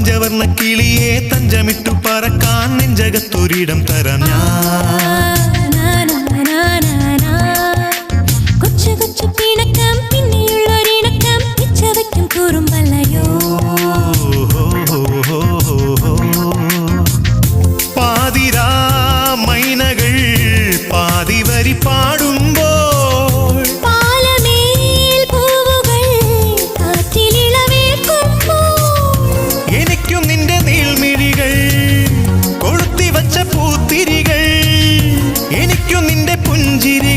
പഞ്ചവർണ്ണ കിളിയെ തഞ്ചമിട്ടു പറക്കാൻ നെഞ്ചകത്തൊരിടം തരാം ഞാൻ. കൊച്ചു കൊച്ചു പിണക്കം പിന്നെയുള്ളൊരിണക്കം പിച്ചവയ്ക്കും കുറുമ്പല്ലയോ. പാതിരാ മൈനകൾ പാതിവരി പാടുമ്പോൾ പാലമേൽ പൂവുകൾ കാറ്റിലിളവേൽക്കുമ്പോൾ എനിക്കും നിന്റെ നീൾമിഴികൾ കൊളുത്തിവച്ച പൂത്തിരികൾ എനിക്കും നിന്റെ പുഞ്ചിരി